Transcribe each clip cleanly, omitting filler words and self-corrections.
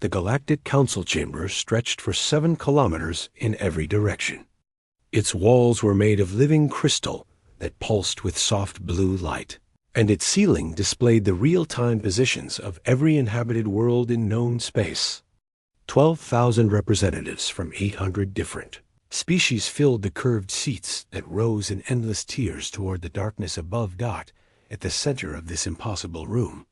The Galactic Council chamber stretched for 7 kilometers in every direction. Its walls were made of living crystal that pulsed with soft blue light, and its ceiling displayed the real-time positions of every inhabited world in known space. 12,000 representatives from 800 different species filled the curved seats that rose in endless tiers toward the darkness above. At the center of this impossible room,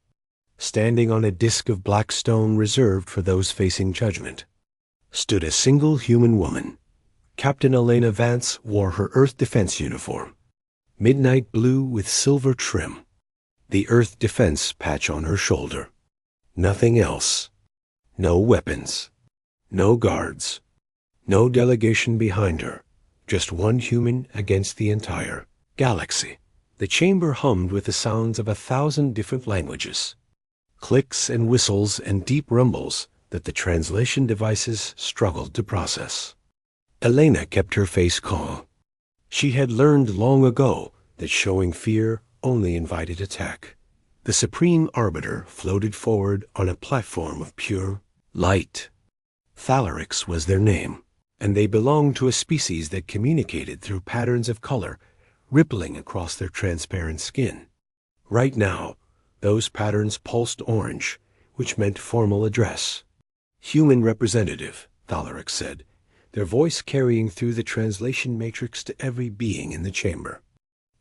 standing on a disk of black stone reserved for those facing judgment, stood a single human woman. Captain Elena Vance wore her Earth Defense uniform, midnight blue with silver trim, the Earth Defense patch on her shoulder. Nothing else. No weapons. No guards. No delegation behind her. Just one human against the entire galaxy. The chamber hummed with the sounds of 1,000 different languages, clicks and whistles and deep rumbles that the translation devices struggled to process. Elena kept her face calm. She had learned long ago that showing fear only invited attack. The Supreme Arbiter floated forward on a platform of pure light. Thalarics was their name, and they belonged to a species that communicated through patterns of color rippling across their transparent skin. Right now, those patterns pulsed orange, which meant formal address. Human representative, Thalaric said, their voice carrying through the translation matrix to every being in the chamber.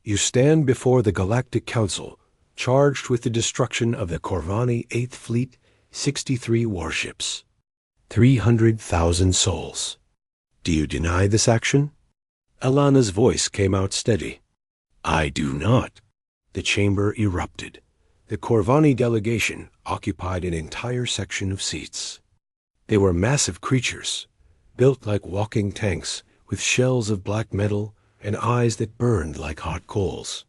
You stand before the Galactic Council, charged with the destruction of the Corvani 8th Fleet, 63 warships. 300,000 souls. Do you deny this action? Alana's voice came out steady. I do not. The chamber erupted. The Corvani delegation occupied an entire section of seats. They were massive creatures, built like walking tanks, with shells of black metal and eyes that burned like hot coals.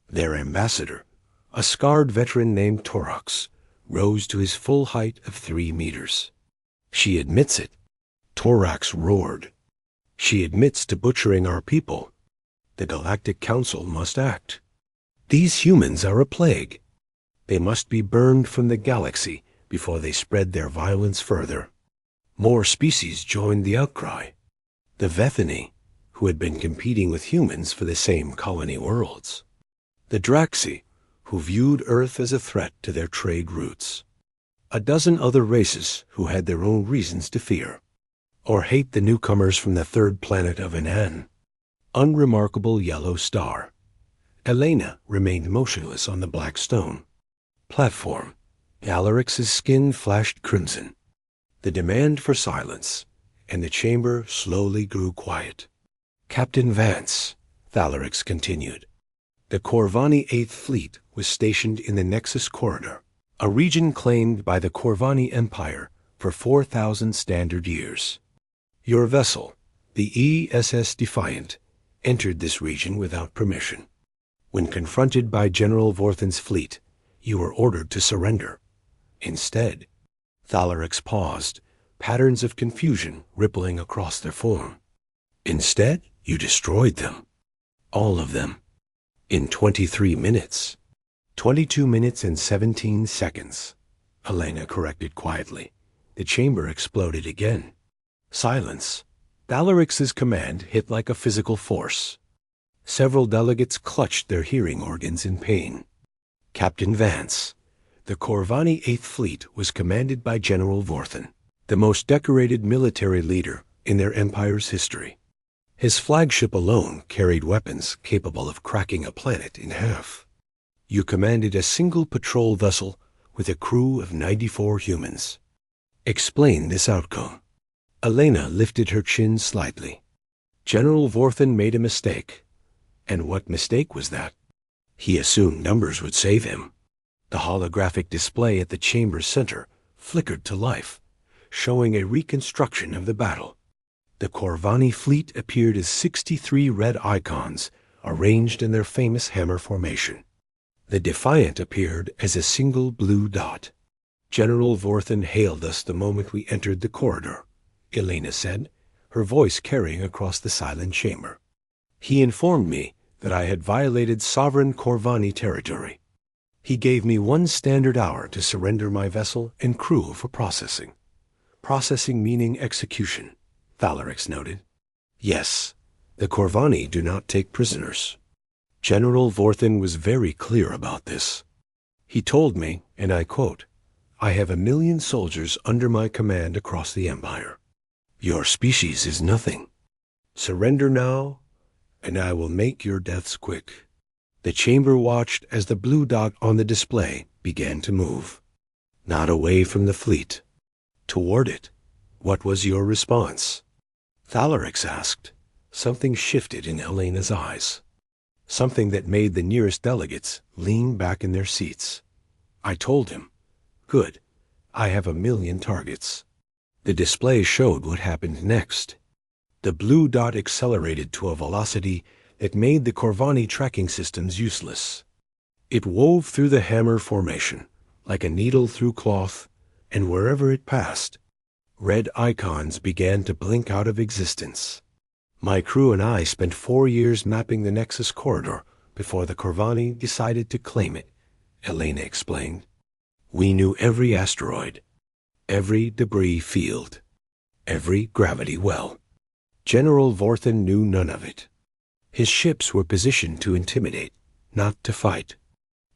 Their ambassador, a scarred veteran named Torox, rose to his full height of 3 meters. She admits it. Torax roared. She admits to butchering our people. The Galactic Council must act. These humans are a plague. They must be burned from the galaxy before they spread their violence further. More species joined the outcry. The Vethani, who had been competing with humans for the same colony worlds. The Draxi, who viewed Earth as a threat to their trade routes. A dozen other races who had their own reasons to fear or hate the newcomers from the third planet of an unremarkable yellow star. Elena remained motionless on the black stone platform. Alarix's skin flashed crimson. The demand for silence, and the chamber slowly grew quiet. Captain Vance, Thalaric continued. The Corvani 8th Fleet was stationed in the Nexus Corridor, a region claimed by the Corvani Empire for 4,000 standard years. Your vessel, the ESS Defiant, entered this region without permission. When confronted by General Vorthan's fleet, you were ordered to surrender. Instead, Thalaric paused, patterns of confusion rippling across their form. Instead, you destroyed them. All of them. In 23 minutes. 22 minutes and 17 seconds. Elena corrected quietly. The chamber exploded again. Silence. Thalarix's command hit like a physical force. Several delegates clutched their hearing organs in pain. Captain Vance. The Corvani 8th Fleet was commanded by General Vorthan, the most decorated military leader in their empire's history. His flagship alone carried weapons capable of cracking a planet in half. You commanded a single patrol vessel with a crew of 94 humans. Explain this outcome. Elena lifted her chin slightly. General Vorthan made a mistake. And what mistake was that? He assumed numbers would save him. The holographic display at the chamber's center flickered to life, showing a reconstruction of the battle. The Corvani fleet appeared as 63 red icons arranged in their famous hammer formation. The Defiant appeared as a single blue dot. General Vorthan hailed us the moment we entered the corridor, Elena said, her voice carrying across the silent chamber. He informed me that I had violated sovereign Corvani territory. He gave me 1 standard hour to surrender my vessel and crew for processing. Processing meaning execution, Thalarix noted. Yes, the Corvani do not take prisoners. General Vorthin was very clear about this. He told me, and I quote, "I have 1,000,000 soldiers under my command across the Empire. Your species is nothing. Surrender now, and I will make your deaths quick." The chamber watched as the blue dot on the display began to move. Not away from the fleet. Toward it. What was your response? Thalarix asked. Something shifted in Elena's eyes. Something that made the nearest delegates lean back in their seats. I told him, "Good, I have 1,000,000 targets." The display showed what happened next. The blue dot accelerated to a velocity that made the Corvani tracking systems useless. It wove through the hammer formation, like a needle through cloth, and wherever it passed, red icons began to blink out of existence. My crew and I spent 4 years mapping the Nexus corridor before the Corvani decided to claim it, Elena explained. We knew every asteroid, every debris field, every gravity well. General Vorthin knew none of it. His ships were positioned to intimidate, not to fight.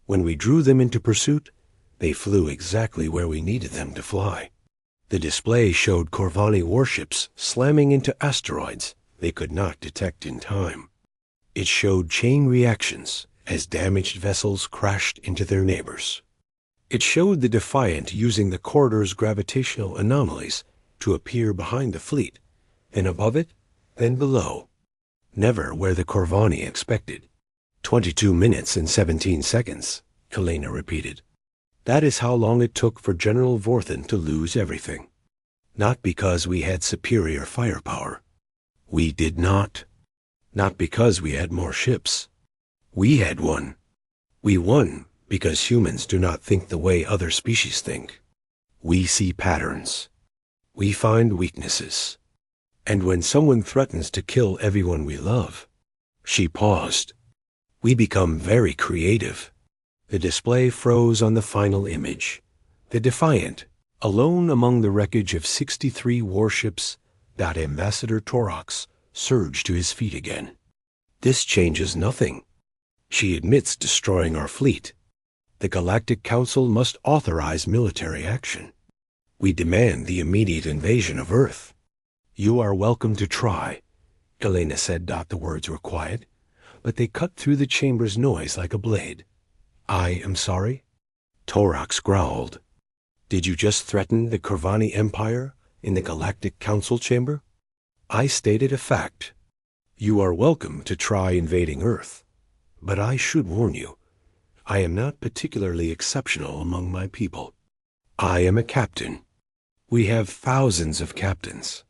When we drew them into pursuit, they flew exactly where we needed them to fly. The display showed Corvani warships slamming into asteroids they could not detect in time. It showed chain reactions as damaged vessels crashed into their neighbors. It showed the Defiant using the corridor's gravitational anomalies to appear behind the fleet, and above it, then below. Never where the Corvani expected. 22 minutes and 17 seconds, Elena repeated. That is how long it took for General Vorthin to lose everything. Not because we had superior firepower. We did not. Not because we had more ships. We had won. We won because humans do not think the way other species think. We see patterns. We find weaknesses. And when someone threatens to kill everyone we love, she paused. We become very creative. The display froze on the final image. The Defiant, alone among the wreckage of 63 warships, Ambassador Torox surged to his feet again. This changes nothing. She admits destroying our fleet. The Galactic Council must authorize military action. We demand the immediate invasion of Earth. You are welcome to try, Elena said. The words were quiet, but they cut through the chamber's noise like a blade. I am sorry? Torox growled. Did you just threaten the Corvani Empire in the Galactic Council chamber? I stated a fact. You are welcome to try invading Earth, but I should warn you, I am not particularly exceptional among my people. I am a captain. We have thousands of captains,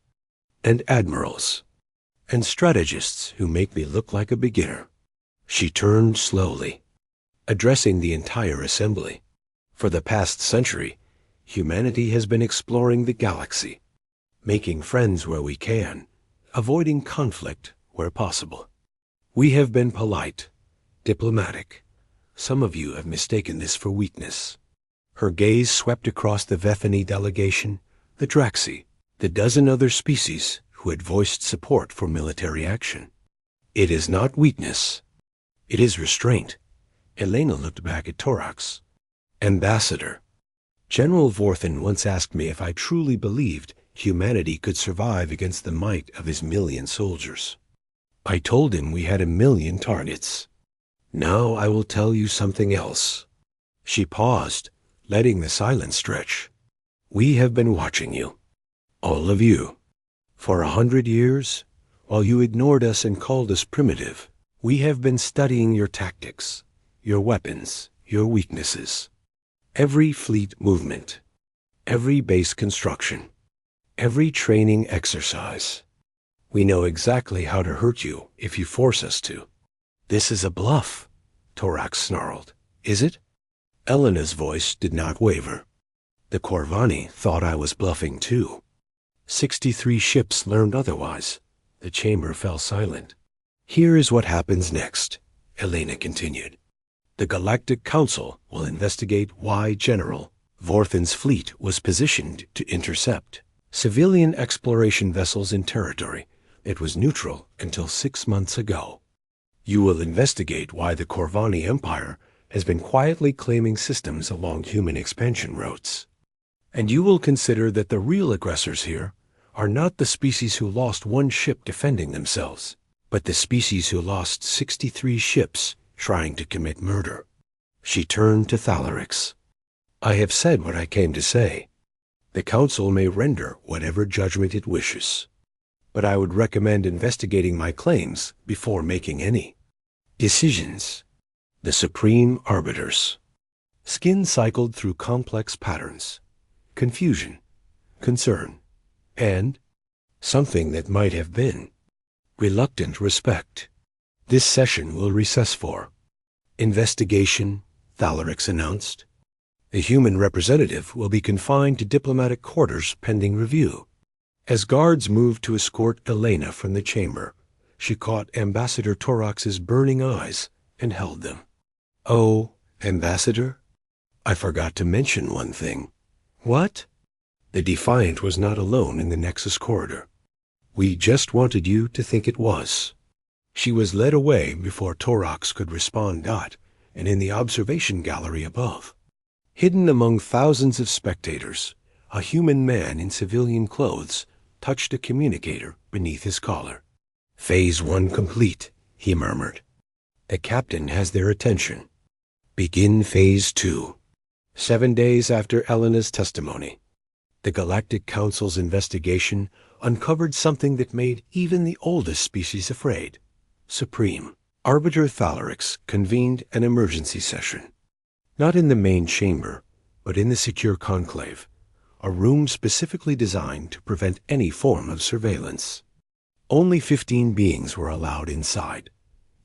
and admirals, and strategists who make me look like a beginner. She turned slowly, addressing the entire assembly. For the past century, humanity has been exploring the galaxy, making friends where we can, avoiding conflict where possible. We have been polite, diplomatic. Some of you have mistaken this for weakness. Her gaze swept across the Vethany delegation, the Draxi, the dozen other species who had voiced support for military action. It is not weakness. It is restraint. Elena looked back at Torox. Ambassador, General Vorthin once asked me if I truly believed humanity could survive against the might of his 1,000,000 soldiers. I told him we had 1,000,000 targets. Now I will tell you something else. She paused, letting the silence stretch. We have been watching you. All of you. For 100 years, while you ignored us and called us primitive, we have been studying your tactics, your weapons, your weaknesses. Every fleet movement, every base construction, every training exercise. We know exactly how to hurt you if you force us to. This is a bluff, Torox snarled. Is it? Elena's voice did not waver. The Corvani thought I was bluffing too. 63 ships learned otherwise. The chamber fell silent. Here is what happens next, Elena continued. The Galactic Council will investigate why General Vorthin's fleet was positioned to intercept. Civilian exploration vessels in territory. It was neutral until 6 months ago. You will investigate why the Corvani Empire has been quietly claiming systems along human expansion routes. And you will consider that the real aggressors here are not the species who lost one ship defending themselves, but the species who lost 63 ships trying to commit murder. She turned to Thalarix. I have said what I came to say. The Council may render whatever judgment it wishes, but I would recommend investigating my claims before making any decisions. The Supreme Arbiters. Skin cycled through complex patterns, confusion, concern, and something that might have been reluctant respect. This session will recess for investigation, Thalarix announced. The human representative will be confined to diplomatic quarters pending review. As guards moved to escort Elena from the chamber, she caught Ambassador Torox's burning eyes and held them. Oh, Ambassador, I forgot to mention one thing. What? The Defiant was not alone in the Nexus corridor. We just wanted you to think it was. She was led away before Torox could respond. And in the observation gallery above, hidden among thousands of spectators, a human man in civilian clothes touched a communicator beneath his collar. Phase 1 complete, he murmured. The captain has their attention. Begin Phase 2. 7 days after Elena's testimony, the Galactic Council's investigation uncovered something that made even the oldest species afraid. Supreme Arbiter Thalarix convened an emergency session. Not in the main chamber, but in the secure conclave, a room specifically designed to prevent any form of surveillance. Only 15 beings were allowed inside.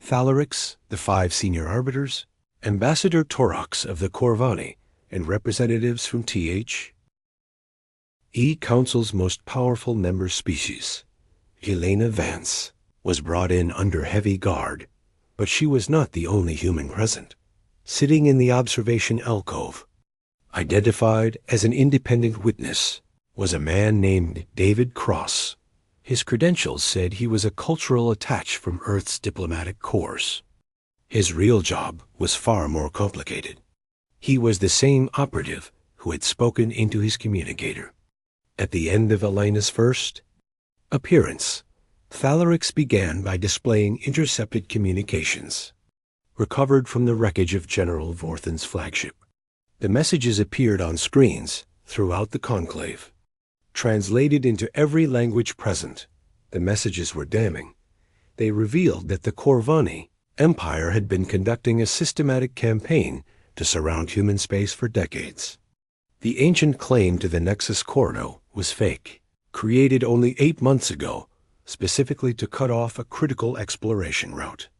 Thalarix, the 5 senior arbiters, Ambassador Torox of the Corvani, and representatives from THE Council's most powerful member species. Elena Vance was brought in under heavy guard, but she was not the only human present. Sitting in the observation alcove, identified as an independent witness, was a man named David Cross. His credentials said he was a cultural attach from Earth's diplomatic corps. His real job was far more complicated. He was the same operative who had spoken into his communicator. At the end of Elena's first appearance, Thalarix began by displaying intercepted communications, recovered from the wreckage of General Vorthan's flagship. The messages appeared on screens throughout the conclave. Translated into every language present, the messages were damning. They revealed that the Corvani Empire had been conducting a systematic campaign to surround human space for decades. The ancient claim to the Nexus corridor was fake, created only 8 months ago, specifically to cut off a critical exploration route.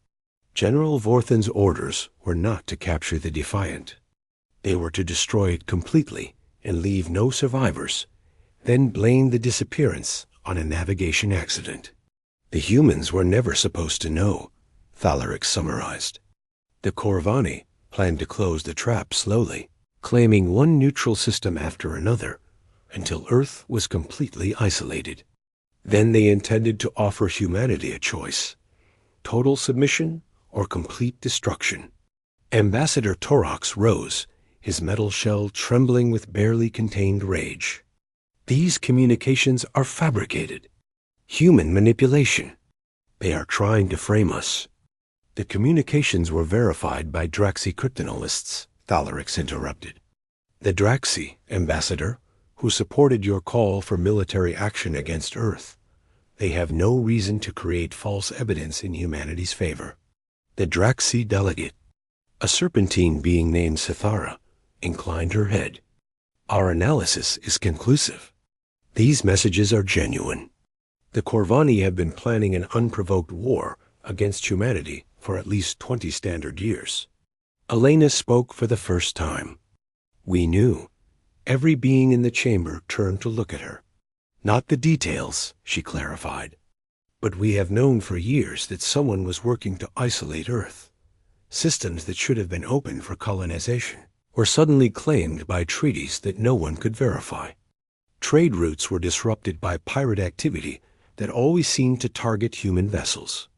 General Vorthan's orders were not to capture the Defiant. They were to destroy it completely and leave no survivors, then blame the disappearance on a navigation accident. The humans were never supposed to know, Thalarix summarized. The Corvani planned to close the trap slowly, claiming one neutral system after another, until Earth was completely isolated. Then they intended to offer humanity a choice: total submission or complete destruction. Ambassador Torox rose, his metal shell trembling with barely contained rage. These communications are fabricated. Human manipulation. They are trying to frame us. The communications were verified by Draxi cryptanalists, Thalarix interrupted. The Draxi, Ambassador, who supported your call for military action against Earth. They have no reason to create false evidence in humanity's favor. The Draxi delegate, a serpentine being named Sithara, inclined her head. Our analysis is conclusive. These messages are genuine. The Corvani have been planning an unprovoked war against humanity for at least 20 standard years. Elena spoke for the first time. We knew. Every being in the chamber turned to look at her. Not the details, she clarified. But we have known for years that someone was working to isolate Earth. Systems that should have been open for colonization were suddenly claimed by treaties that no one could verify. Trade routes were disrupted by pirate activity that always seemed to target human vessels.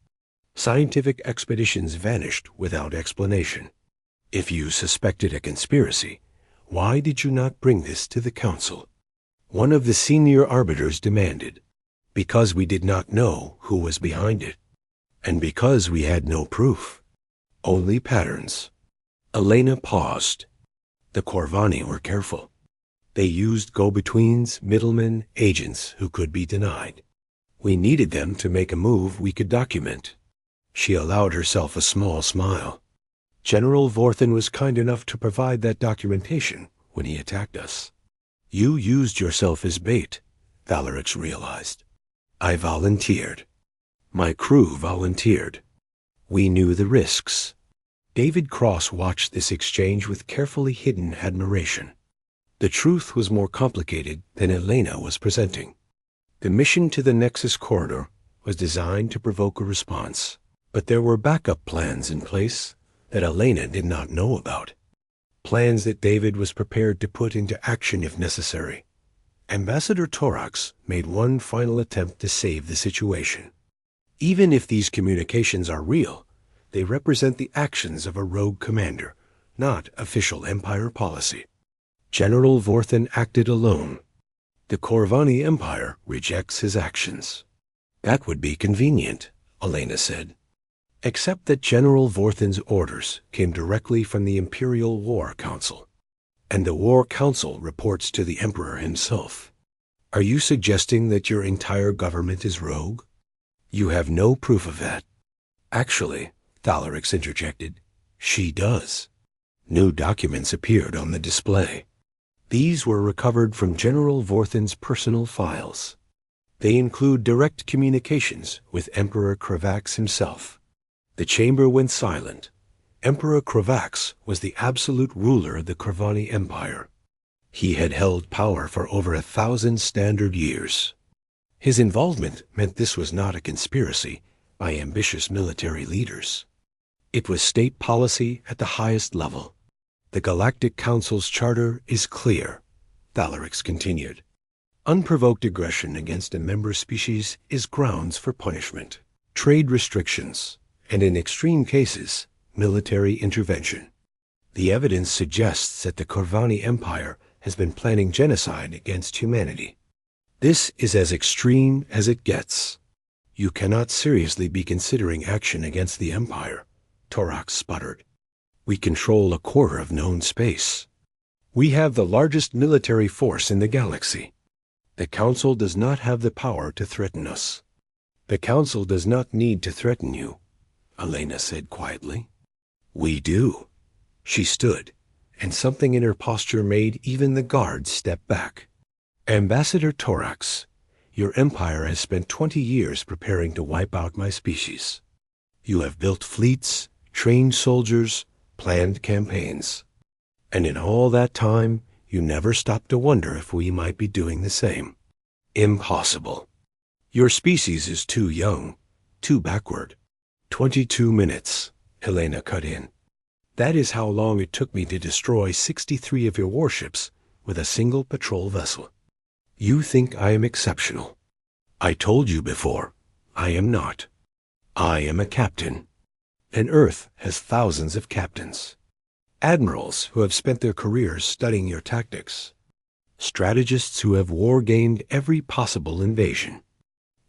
Scientific expeditions vanished without explanation. If you suspected a conspiracy, why did you not bring this to the council? One of the senior arbiters demanded. Because we did not know who was behind it, and because we had no proof, only patterns. Elena paused. The Corvani were careful. They used go-betweens, middlemen, agents who could be denied. We needed them to make a move we could document. She allowed herself a small smile. General Vorthen was kind enough to provide that documentation when he attacked us. You used yourself as bait, Valorix realized. I volunteered. My crew volunteered. We knew the risks. David Cross watched this exchange with carefully hidden admiration. The truth was more complicated than Elena was presenting. The mission to the Nexus Corridor was designed to provoke a response, but there were backup plans in place that Elena did not know about. Plans that David was prepared to put into action if necessary. Ambassador Torax made one final attempt to save the situation. Even if these communications are real, they represent the actions of a rogue commander, not official Empire policy. General Vorthen acted alone. The Corvani Empire rejects his actions. That would be convenient, Elena said. Except that General Vorthen's orders came directly from the Imperial War Council, and the War Council reports to the Emperor himself. Are you suggesting that your entire government is rogue? You have no proof of that. Actually, Thalorix interjected, she does. New documents appeared on the display. These were recovered from General Vorthen's personal files. They include direct communications with Emperor Kravax himself. The chamber went silent. Emperor Kravax was the absolute ruler of the Corvani Empire. He had held power for over 1,000 standard years. His involvement meant this was not a conspiracy by ambitious military leaders. It was state policy at the highest level. The Galactic Council's charter is clear, Thalorix continued. Unprovoked aggression against a member species is grounds for punishment, trade restrictions, and in extreme cases, military intervention. The evidence suggests that the Corvani Empire has been planning genocide against humanity. This is as extreme as it gets. You cannot seriously be considering action against the Empire, Torax sputtered. We control a quarter of known space. We have the largest military force in the galaxy. The Council does not have the power to threaten us. The Council does not need to threaten you, Elena said quietly. We do. She stood, and something in her posture made even the guards step back. Ambassador Torax, your empire has spent 20 years preparing to wipe out my species. You have built fleets, trained soldiers, planned campaigns. And in all that time, you never stopped to wonder if we might be doing the same. Impossible. Your species is too young, too backward. 22 minutes, Helena cut in. That is how long it took me to destroy 63 of your warships with a single patrol vessel. You think I am exceptional. I told you before, I am not. I am a captain. And Earth has thousands of captains. Admirals who have spent their careers studying your tactics. Strategists who have war-gamed every possible invasion.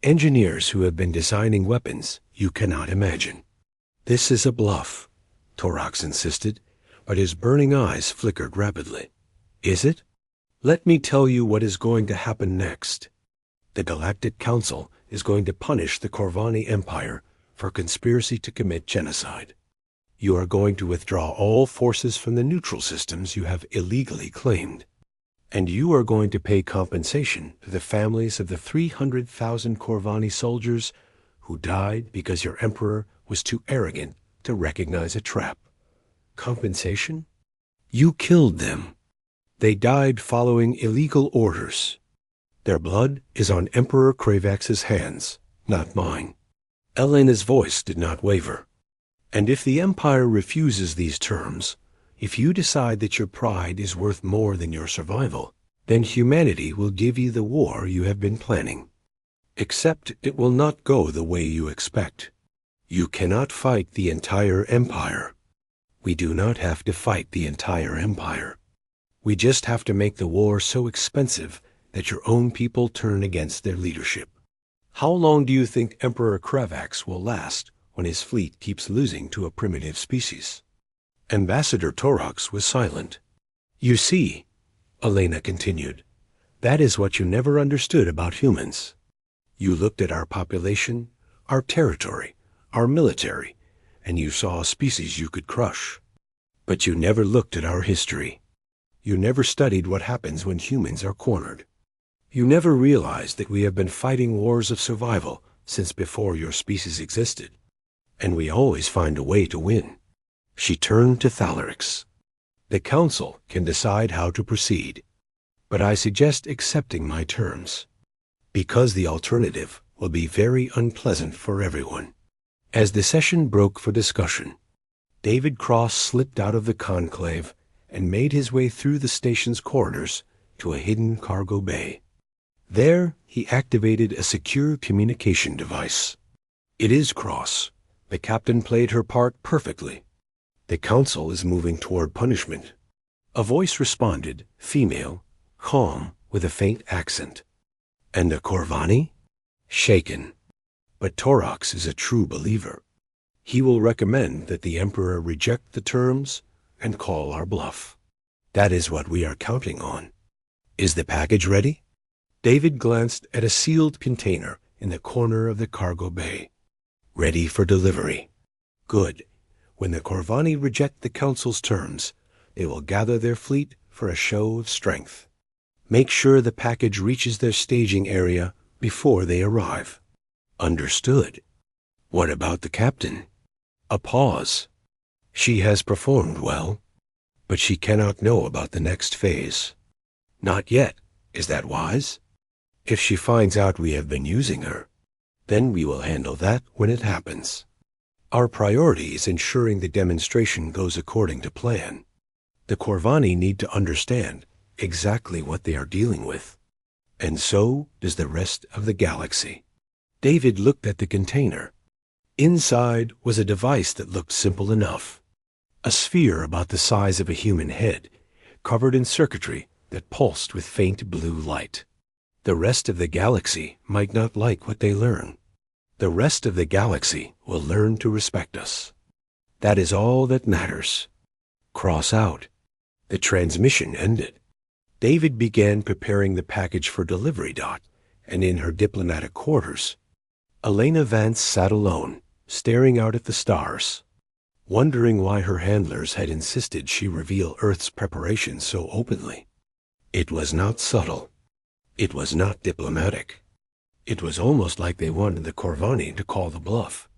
Engineers who have been designing weapons you cannot imagine. This is a bluff, Torax insisted, but his burning eyes flickered rapidly. Is it? Let me tell you what is going to happen next. The Galactic Council is going to punish the Corvani Empire for conspiracy to commit genocide. You are going to withdraw all forces from the neutral systems you have illegally claimed. And you are going to pay compensation to the families of the 300,000 Corvani soldiers who died because your emperor was too arrogant to recognize a trap. Compensation? You killed them. They died following illegal orders. Their blood is on Emperor Kravax's hands, not mine. Elena's voice did not waver. And if the Empire refuses these terms, if you decide that your pride is worth more than your survival, then humanity will give you the war you have been planning. Except it will not go the way you expect. You cannot fight the entire empire. We do not have to fight the entire empire. We just have to make the war so expensive that your own people turn against their leadership. How long do you think Emperor Kravax will last when his fleet keeps losing to a primitive species? Ambassador Torox was silent. You see, Elena continued, that is what you never understood about humans. You looked at our population, our territory, our military, and you saw a species you could crush. But you never looked at our history. You never studied what happens when humans are cornered. You never realized that we have been fighting wars of survival since before your species existed, and we always find a way to win. She turned to Thalarix. The Council can decide how to proceed, but I suggest accepting my terms, because the alternative will be very unpleasant for everyone. As the session broke for discussion, David Cross slipped out of the conclave and made his way through the station's corridors to a hidden cargo bay. There, he activated a secure communication device. It is Cross. The captain played her part perfectly. The Council is moving toward punishment. A voice responded, female, calm, with a faint accent. And the Corvani? Shaken. But Torox is a true believer. He will recommend that the Emperor reject the terms and call our bluff. That is what we are counting on. Is the package ready? David glanced at a sealed container in the corner of the cargo bay. Ready for delivery. Good. When the Corvani reject the Council's terms, they will gather their fleet for a show of strength. Make sure the package reaches their staging area before they arrive. Understood. What about the captain? A pause. She has performed well, but she cannot know about the next phase. Not yet. Is that wise? If she finds out we have been using her, then we will handle that when it happens. Our priority is ensuring the demonstration goes according to plan. The Corvani need to understand exactly what they are dealing with, and so does the rest of the galaxy. David looked at the container. Inside was a device that looked simple enough. A sphere about the size of a human head, covered in circuitry that pulsed with faint blue light. The rest of the galaxy might not like what they learn. The rest of the galaxy will learn to respect us. That is all that matters. Cross out. The transmission ended. David began preparing the package for delivery. And in her diplomatic quarters, Elena Vance sat alone, staring out at the stars, wondering why her handlers had insisted she reveal Earth's preparations so openly. It was not subtle. It was not diplomatic. It was almost like they wanted the Corvani to call the bluff.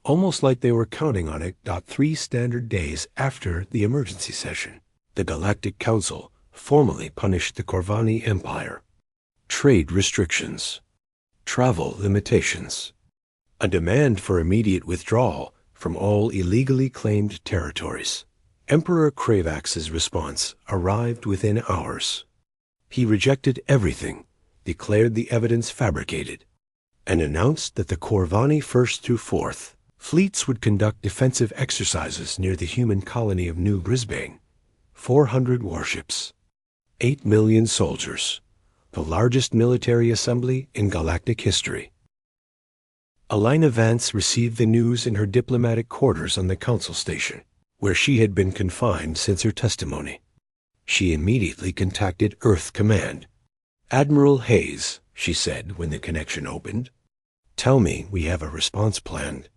Almost like they were counting on it. 3 standard days after the emergency session, the Galactic Council formally punished the Corvani Empire. Trade restrictions. Travel limitations. A demand for immediate withdrawal from all illegally claimed territories. Emperor Kravax's response arrived within hours. He rejected everything, declared the evidence fabricated, and announced that the Corvani 1st through 4th fleets would conduct defensive exercises near the human colony of New Brisbane. 400 warships, 8 million soldiers, the largest military assembly in galactic history. Elena Vance received the news in her diplomatic quarters on the Council Station, where she had been confined since her testimony. She immediately contacted Earth Command. Admiral Hayes, she said when the connection opened, tell me we have a response planned.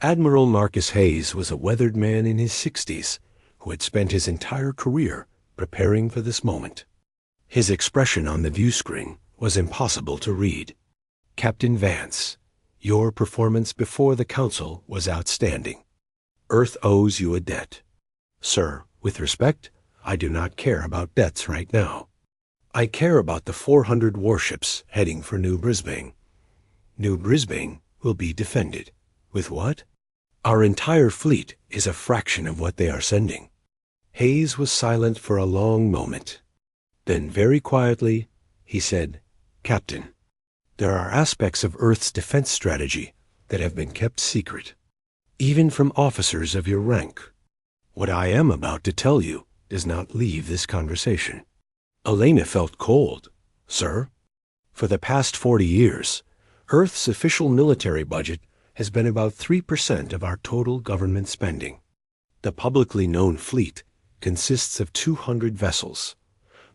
Admiral Marcus Hayes was a weathered man in his 60s who had spent his entire career preparing for this moment. His expression on the view screen was impossible to read. Captain Vance, your performance before the Council was outstanding. Earth owes you a debt. Sir, with respect, I do not care about debts right now. I care about the 400 warships heading for New Brisbane. New Brisbane will be defended. With what? Our entire fleet is a fraction of what they are sending. Hayes was silent for a long moment. Then very quietly, he said, "Captain, there are aspects of Earth's defense strategy that have been kept secret, even from officers of your rank. What I am about to tell you does not leave this conversation." Elena felt cold. "Sir, for the past 40 years, Earth's official military budget has been about 3% of our total government spending. The publicly known fleet consists of 200 vessels,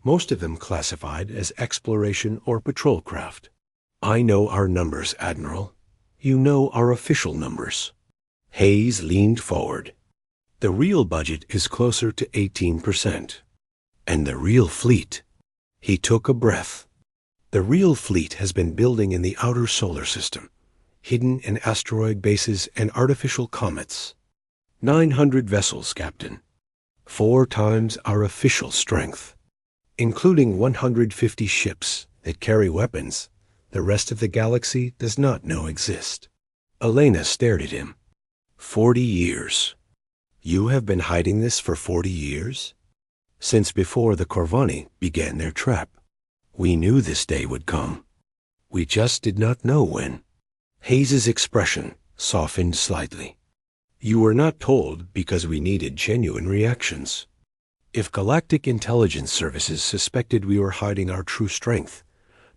most of them classified as exploration or patrol craft. I know our numbers, Admiral. You know our official numbers." Hayes leaned forward. "The real budget is closer to 18%. And the real fleet." He took a breath. "The real fleet has been building in the outer solar system, hidden in asteroid bases and artificial comets. 900 vessels, Captain. 4 times our official strength, including 150 ships that carry weapons the rest of the galaxy does not know exist." Elena stared at him. 40 years. You have been hiding this for 40 years? Since before the Corvani began their trap. We knew this day would come. We just did not know when. Hayes's expression softened slightly. You were not told because we needed genuine reactions. If Galactic Intelligence Services suspected we were hiding our true strength,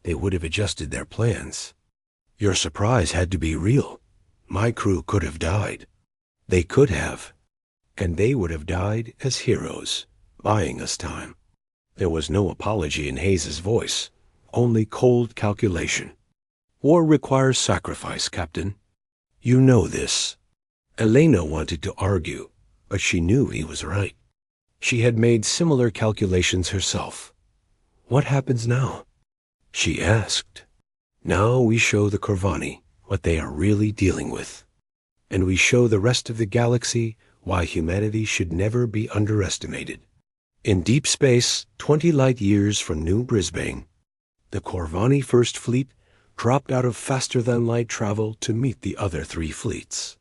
they would have adjusted their plans. Your surprise had to be real. My crew could have died. They could have. And they would have died as heroes, buying us time. There was no apology in Hayes's voice, only cold calculation. War requires sacrifice, Captain. You know this. Elena wanted to argue, but she knew he was right. She had made similar calculations herself. What happens now? She asked. Now we show the Corvani what they are really dealing with. And we show the rest of the galaxy why humanity should never be underestimated. In deep space, 20 light years from New Brisbane, the Corvani First Fleet dropped out of faster-than-light travel to meet the other 3 fleets.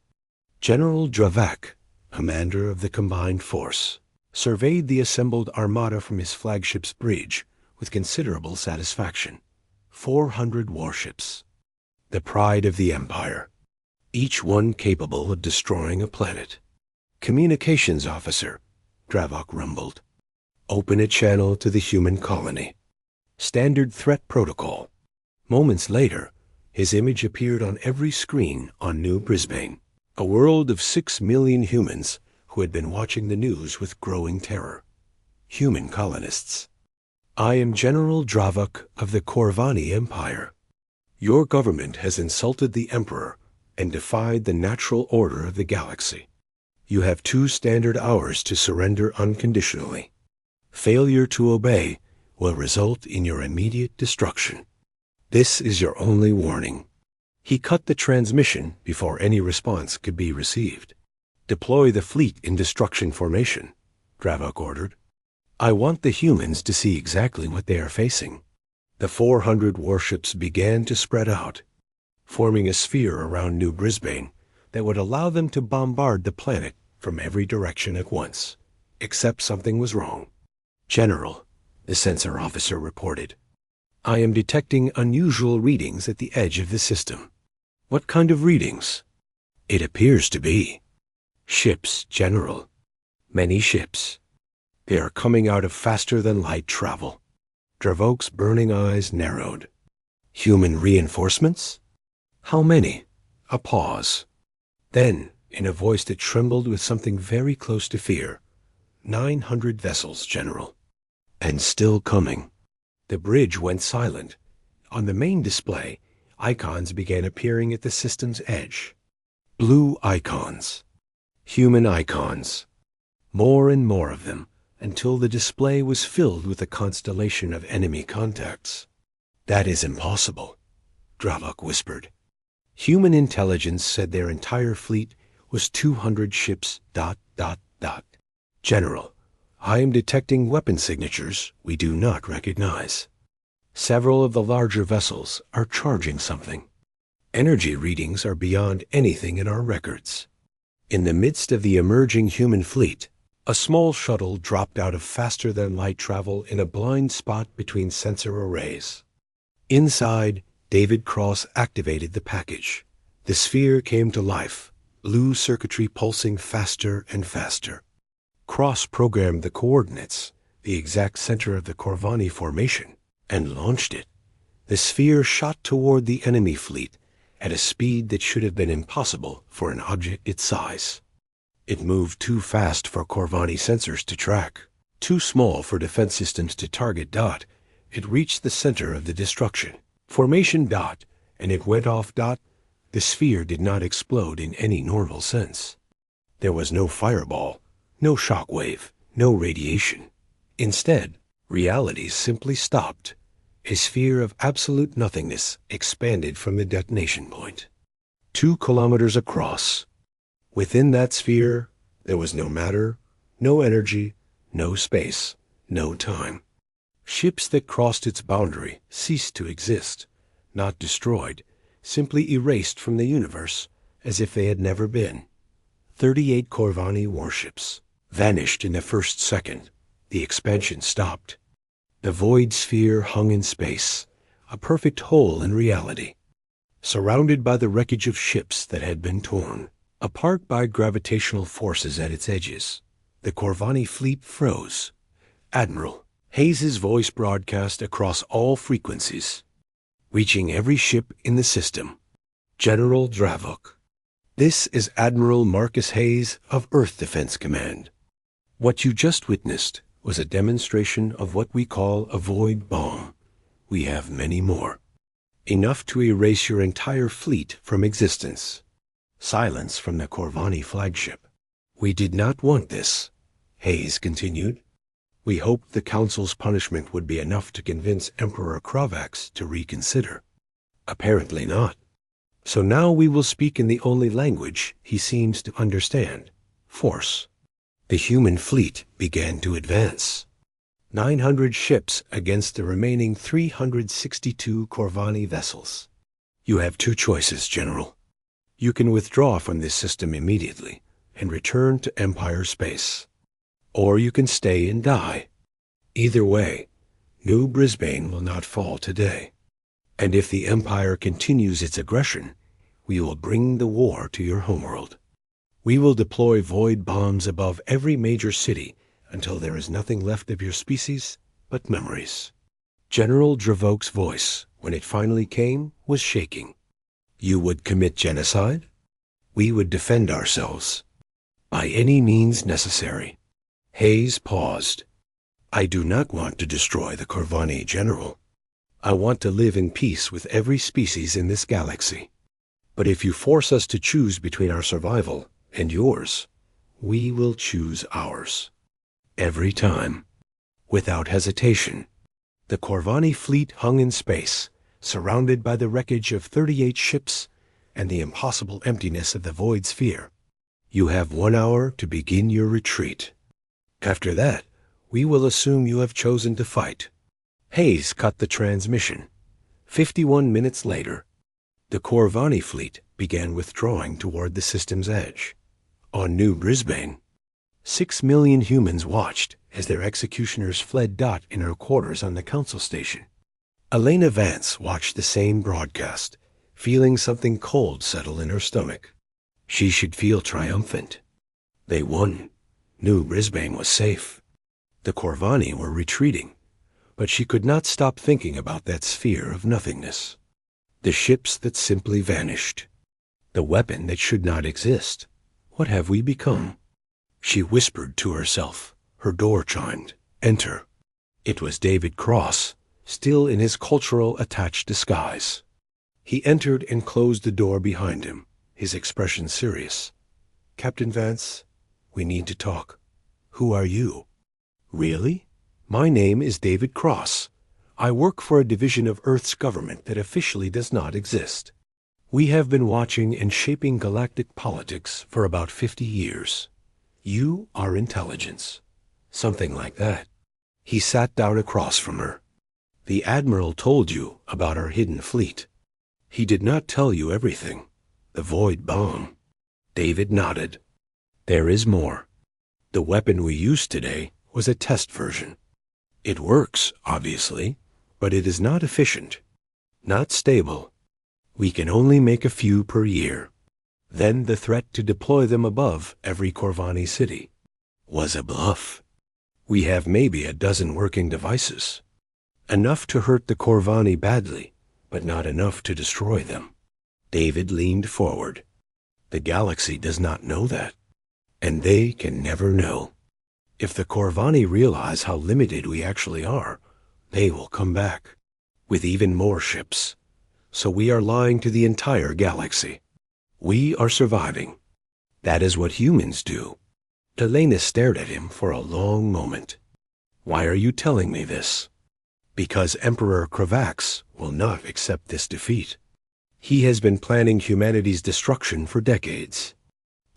General Dravak, commander of the combined force, surveyed the assembled armada from his flagship's bridge with considerable satisfaction. 400 warships, the pride of the Empire, each one capable of destroying a planet. Communications officer, Dravak rumbled. Open a channel to the human colony. Standard threat protocol. Moments later, his image appeared on every screen on New Brisbane, a world of 6 million humans who had been watching the news with growing terror. Human colonists. I am General Dravak of the Corvani Empire. Your government has insulted the Emperor and defied the natural order of the galaxy. You have 2 standard hours to surrender unconditionally. Failure to obey will result in your immediate destruction. This is your only warning. He cut the transmission before any response could be received. Deploy the fleet in destruction formation, Dravak ordered. I want the humans to see exactly what they are facing. The 400 warships began to spread out, forming a sphere around New Brisbane that would allow them to bombard the planet from every direction at once. Except something was wrong. General, the sensor officer reported. I am detecting unusual readings at the edge of the system. What kind of readings? It appears to be ships, General. Many ships. They are coming out of faster-than-light travel. Dravok's burning eyes narrowed. Human reinforcements? How many? A pause. Then, in a voice that trembled with something very close to fear, 900 vessels, General. And still coming. The bridge went silent. On the main display, icons began appearing at the system's edge. Blue icons. Human icons. More and more of them, until the display was filled with a constellation of enemy contacts. That is impossible, Dravak whispered. Human intelligence said their entire fleet was 200 ships, ... General, I am detecting weapon signatures we do not recognize. Several of the larger vessels are charging something. Energy readings are beyond anything in our records. In the midst of the emerging human fleet, A small shuttle dropped out of faster-than-light travel in a blind spot between sensor arrays. Inside, David Cross activated the package. The sphere came to life, blue circuitry pulsing faster and faster. Cross programmed the coordinates, the exact center of the Corvani formation, and launched it. The sphere shot toward the enemy fleet at a speed that should have been impossible for an object its size. It moved too fast for Corvani sensors to track, too small for defense systems to target. It reached the center of the destruction. Formation. And it went off. The sphere did not explode in any normal sense. There was no fireball, no shockwave, no radiation. Instead, reality simply stopped. A sphere of absolute nothingness expanded from the detonation point. 2 kilometers across. Within that sphere, there was no matter, no energy, no space, no time. Ships that crossed its boundary ceased to exist, not destroyed, simply erased from the universe as if they had never been. 38 Corvani warships vanished in the first second. The expansion stopped. The void sphere hung in space, a perfect hole in reality, surrounded by the wreckage of ships that had been torn apart by gravitational forces at its edges. The Corvani fleet froze. Admiral Hayes's voice broadcast across all frequencies, reaching every ship in the system. General Dravok. This is Admiral Marcus Hayes of Earth Defense Command. What you just witnessed was a demonstration of what we call a void bomb. We have many more. Enough to erase your entire fleet from existence. Silence from the Corvani flagship. We did not want this, Hayes continued. We hoped the Council's punishment would be enough to convince Emperor Kravax to reconsider. Apparently not. So now we will speak in the only language he seems to understand, force. The human fleet began to advance. 900 ships against the remaining 362 Corvani vessels. You have 2 choices, General. You can withdraw from this system immediately and return to Empire space. Or you can stay and die. Either way, New Brisbane will not fall today. And if the Empire continues its aggression, we will bring the war to your homeworld. We will deploy void bombs above every major city until there is nothing left of your species but memories. General Dravok's voice, when it finally came, was shaking. You would commit genocide? We would defend ourselves. By any means necessary. Hayes paused. I do not want to destroy the Corvani, General. I want to live in peace with every species in this galaxy. But if you force us to choose between our survival and yours, we will choose ours. Every time. Without hesitation. The Corvani fleet hung in space, surrounded by the wreckage of 38 ships and the impossible emptiness of the void sphere. You have 1 hour to begin your retreat. After that, we will assume you have chosen to fight. Hayes cut the transmission. 51 minutes later, the Corvani fleet began withdrawing toward the system's edge. On New Brisbane, 6 million humans watched as their executioners fled. In her quarters on the council station. Elena Vance watched the same broadcast, feeling something cold settle in her stomach. She should feel triumphant. They won. New Brisbane was safe. The Corvani were retreating, but she could not stop thinking about that sphere of nothingness. The ships that simply vanished. The weapon that should not exist. What have we become? She whispered to herself. Her door chimed. Enter. It was David Cross, still in his cultural attached disguise. He entered and closed the door behind him, his expression serious. Captain Vance, we need to talk. Who are you? Really? My name is David Cross. I work for a division of Earth's government that officially does not exist. We have been watching and shaping galactic politics for about 50 years. You are intelligence. Something like that. He sat down across from her. The Admiral told you about our hidden fleet. He did not tell you everything. The void bomb. David nodded. There is more. The weapon we used today was a test version. It works, obviously, but it is not efficient, not stable. We can only make a few per year. Then the threat to deploy them above every Corvani city was a bluff. We have maybe a dozen working devices. Enough to hurt the Corvani badly, but not enough to destroy them. David leaned forward. The galaxy does not know that, and they can never know. If the Corvani realize how limited we actually are, they will come back with even more ships. So we are lying to the entire galaxy. We are surviving. That is what humans do. Elena stared at him for a long moment. Why are you telling me this? Because Emperor Kravax will not accept this defeat. He has been planning humanity's destruction for decades.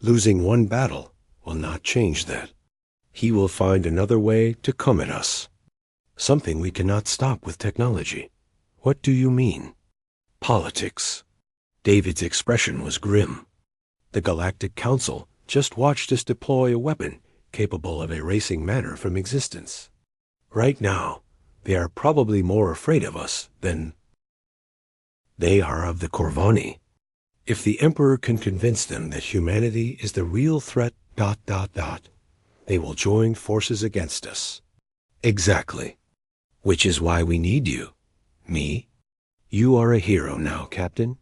Losing one battle will not change that. He will find another way to come at us. Something we cannot stop with technology. What do you mean? Politics. David's expression was grim. The Galactic Council just watched us deploy a weapon capable of erasing matter from existence. Right now, they are probably more afraid of us than they are of the Corvani. If the Emperor can convince them that humanity is the real threat, they will join forces against us. Exactly. Which is why we need you. Me? You are a hero now, Captain.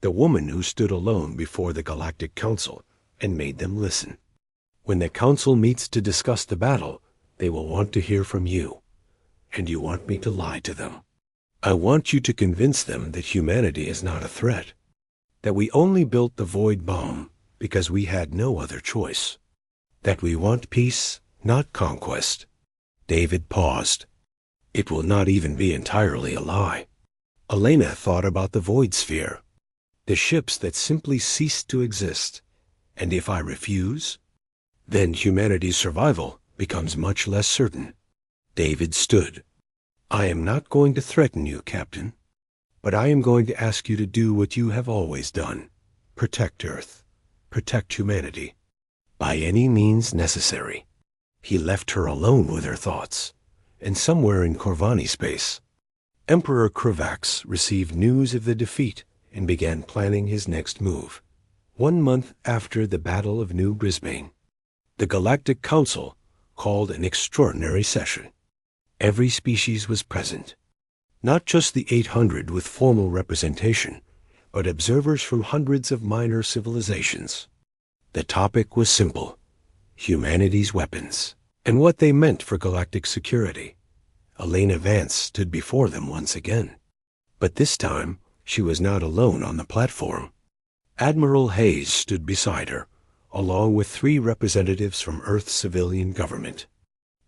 The woman who stood alone before the Galactic Council and made them listen. When the Council meets to discuss the battle, they will want to hear from you. And you want me to lie to them. I want you to convince them that humanity is not a threat. That we only built the Void Bomb because we had no other choice. That we want peace, not conquest. David paused. It will not even be entirely a lie. Elena thought about the Void Sphere. The ships that simply cease to exist. And if I refuse, then humanity's survival becomes much less certain. David stood. I am not going to threaten you, Captain, but I am going to ask you to do what you have always done. Protect Earth. Protect humanity. By any means necessary. He left her alone with her thoughts, and somewhere in Corvani space, Emperor Kravax received news of the defeat and began planning his next move. 1 month after the Battle of New Brisbane, the Galactic Council called an extraordinary session. Every species was present, not just the 800 with formal representation, but observers from hundreds of minor civilizations. The topic was simple: humanity's weapons, and what they meant for galactic security. Elena Vance stood before them once again. But this time, she was not alone on the platform. Admiral Hayes stood beside her, along with 3 representatives from Earth's civilian government.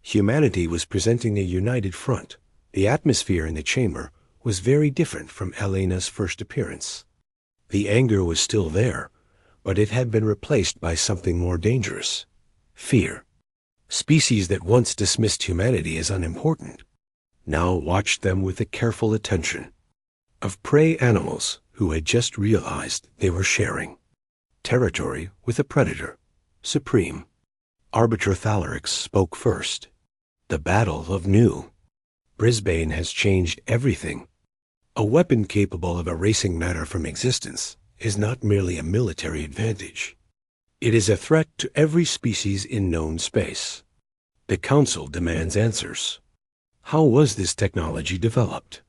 Humanity was presenting a united front. The atmosphere in the chamber was very different from Elena's first appearance. The anger was still there, but it had been replaced by something more dangerous: fear. Species that once dismissed humanity as unimportant now watched them with a careful attention. Of prey animals who had just realized they were sharing territory with a predator, supreme. Arbiter Thalarix spoke first. The Battle of New Brisbane has changed everything. A weapon capable of erasing matter from existence is not merely a military advantage. It is a threat to every species in known space. The Council demands answers. How was this technology developed?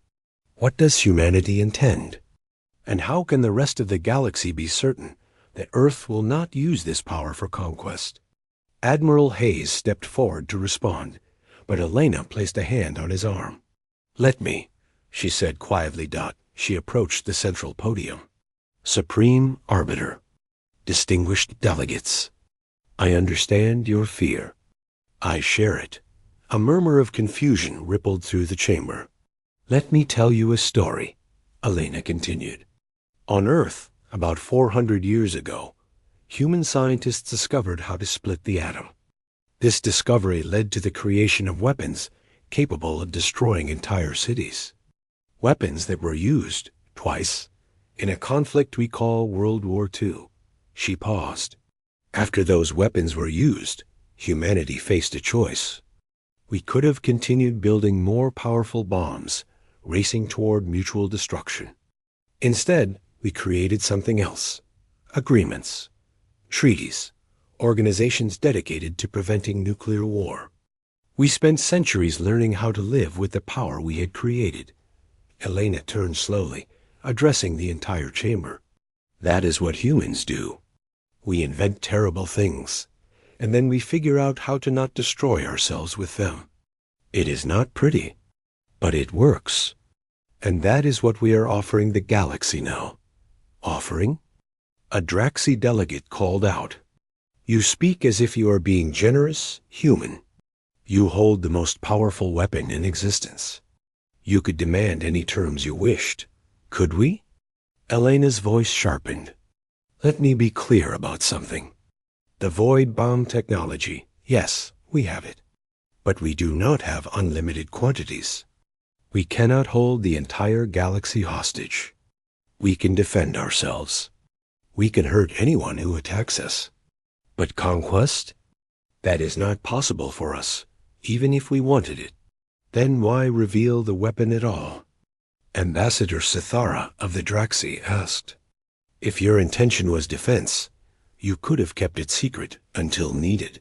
What does humanity intend? And how can the rest of the galaxy be certain that Earth will not use this power for conquest? Admiral Hayes stepped forward to respond, but Elena placed a hand on his arm. Let me, she said quietly. She approached the central podium. Supreme Arbiter, distinguished delegates, I understand your fear. I share it. A murmur of confusion rippled through the chamber. Let me tell you a story, Elena continued. On Earth, about 400 years ago, human scientists discovered how to split the atom. This discovery led to the creation of weapons capable of destroying entire cities. Weapons that were used, twice, in a conflict we call World War II. She paused. After those weapons were used, Humanity faced a choice. We could have continued building more powerful bombs, racing toward mutual destruction. Instead, we created something else. Agreements, treaties, organizations dedicated to preventing nuclear war. We spent centuries learning how to live with the power we had created. Elena turned slowly, addressing the entire chamber. That is what humans do. We invent terrible things, and then we figure out how to not destroy ourselves with them. It is not pretty, but it works. And that is what we are offering the galaxy now. Offering? A Draxi delegate called out. You speak as if you are being generous, human. You hold the most powerful weapon in existence. You could demand any terms you wished. Could we? Elena's voice sharpened. Let me be clear about something. The void bomb technology, yes, we have it. But we do not have unlimited quantities. We cannot hold the entire galaxy hostage. We can defend ourselves. We can hurt anyone who attacks us. But conquest? That is not possible for us, even if we wanted it. Then why reveal the weapon at all? Ambassador Sithara of the Draxi asked. If your intention was defense, you could have kept it secret until needed.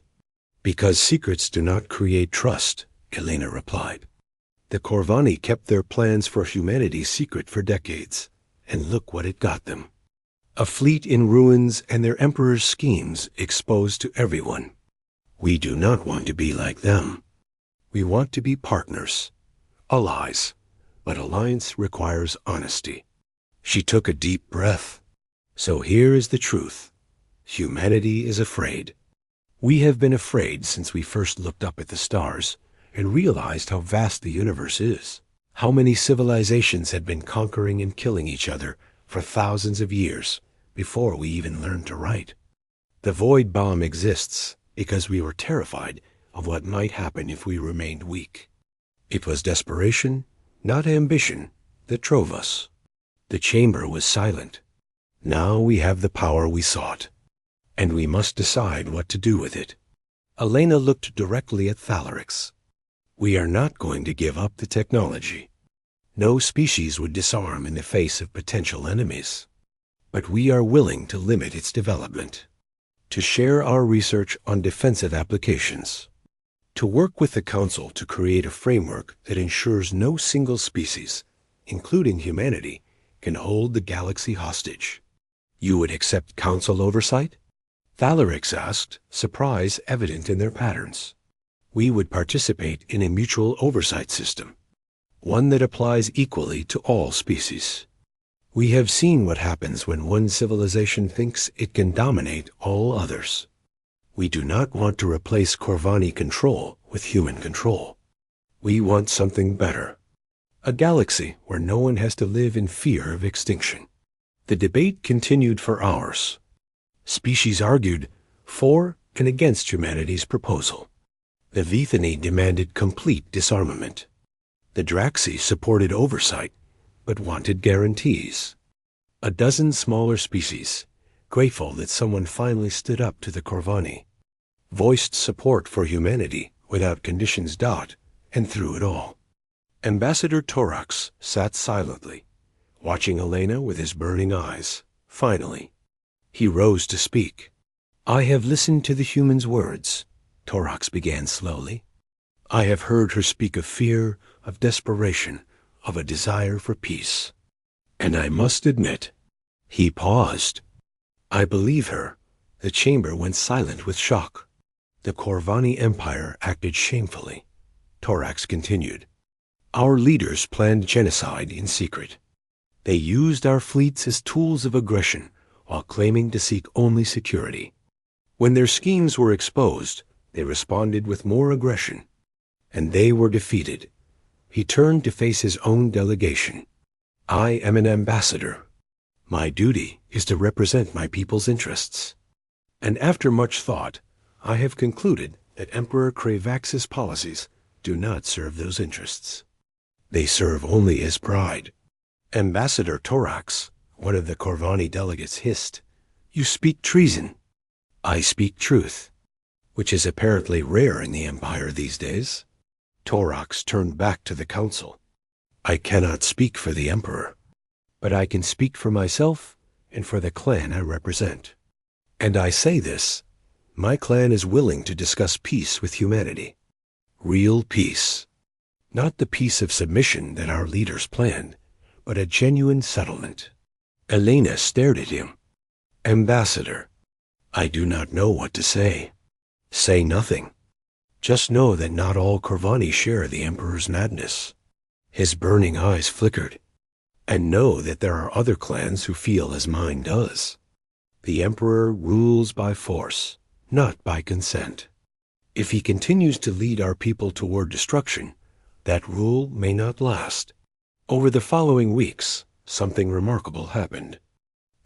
Because secrets do not create trust, Elena replied. The Corvani kept their plans for humanity secret for decades, and look what it got them. A fleet in ruins and their emperor's schemes exposed to everyone. We do not want to be like them. We want to be partners, allies, but alliance requires honesty. She took a deep breath. So here is the truth. Humanity is afraid. We have been afraid since we first looked up at the stars and realized how vast the universe is. How many civilizations had been conquering and killing each other for thousands of years before we even learned to write. The void bomb exists because we were terrified of what might happen if we remained weak. It was desperation, not ambition, that drove us. The chamber was silent. Now we have the power we sought, and we must decide what to do with it. Elena looked directly at Thalarix. We are not going to give up the technology. No species would disarm in the face of potential enemies. But we are willing to limit its development, to share our research on defensive applications, to work with the Council to create a framework that ensures no single species, including humanity, can hold the galaxy hostage. You would accept Council oversight? Thalarix asked, surprise evident in their patterns. We would participate in a mutual oversight system, one that applies equally to all species. We have seen what happens when one civilization thinks it can dominate all others. We do not want to replace Corvani control with human control. We want something better. A galaxy where no one has to live in fear of extinction. The debate continued for hours. Species argued for and against humanity's proposal. The Vithani demanded complete disarmament. The Draxi supported oversight, but wanted guarantees. A dozen smaller species, grateful that someone finally stood up to the Corvani, voiced support for humanity without conditions. And through it all, Ambassador Torax sat silently, watching Elena with his burning eyes. Finally, he rose to speak. I have listened to the human's words, Torax began slowly. I have heard her speak of fear, of desperation, of a desire for peace. And I must admit, he paused. I believe her. The chamber went silent with shock. The Corvani Empire acted shamefully. Torax continued. Our leaders planned genocide in secret. They used our fleets as tools of aggression while claiming to seek only security. When their schemes were exposed, they responded with more aggression, and they were defeated. He turned to face his own delegation. I am an ambassador. My duty is to represent my people's interests. And after much thought, I have concluded that Emperor Cravax's policies do not serve those interests. They serve only his pride. Ambassador Torax, one of the Corvani delegates, hissed, You speak treason. I speak truth. which is apparently rare in the Empire these days. Torox turned back to the council. I cannot speak for the Emperor, but I can speak for myself and for the clan I represent. And I say this, my clan is willing to discuss peace with humanity. Real peace. Not the peace of submission that our leaders planned, but a genuine settlement. Elena stared at him. Ambassador, I do not know what to say. Say nothing. Just know that not all Corvani share the Emperor's madness. His burning eyes flickered. And know that there are other clans who feel as mine does. The Emperor rules by force, not by consent. If he continues to lead our people toward destruction, that rule may not last. Over the following weeks, something remarkable happened.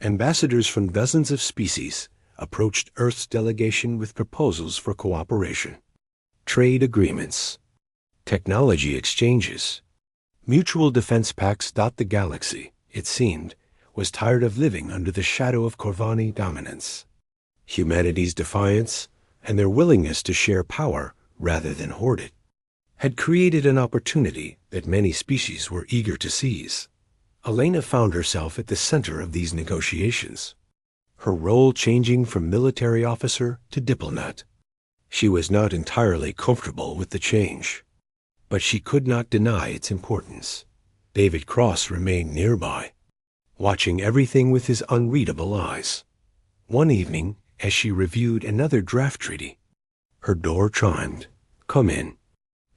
Ambassadors from dozens of species approached Earth's delegation with proposals for cooperation. Trade agreements, technology exchanges, mutual defense pacts. The galaxy, it seemed, was tired of living under the shadow of Corvani dominance. Humanity's defiance and their willingness to share power rather than hoard it had created an opportunity that many species were eager to seize. Elena found herself at the center of these negotiations, her role changing from military officer to diplomat. She was not entirely comfortable with the change, but she could not deny its importance. David Cross remained nearby, watching everything with his unreadable eyes. One evening, as she reviewed another draft treaty, her door chimed. Come in.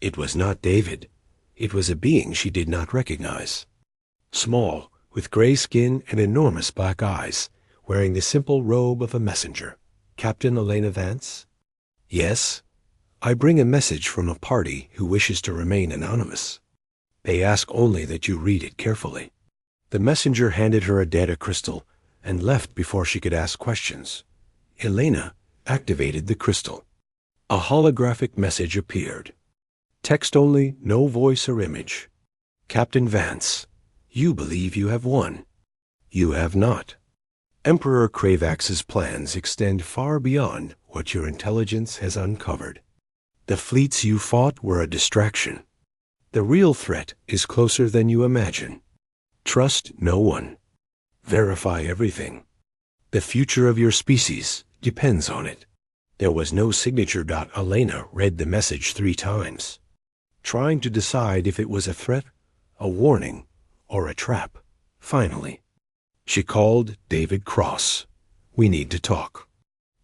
It was not David. It was a being she did not recognize. Small, with gray skin and enormous black eyes, wearing the simple robe of a messenger. Captain Elena Vance? Yes. I bring a message from a party who wishes to remain anonymous. They ask only that you read it carefully. The messenger handed her a data crystal and left before she could ask questions. Elena activated the crystal. A holographic message appeared. Text only, no voice or image. Captain Vance, you believe you have won. You have not. Emperor Cravax's plans extend far beyond what your intelligence has uncovered. The fleets you fought were a distraction. The real threat is closer than you imagine. Trust no one. Verify everything. The future of your species depends on it. There was no signature. Elena read the message 3 times, trying to decide if it was a threat, a warning, or a trap. Finally, she called David Cross. We need to talk.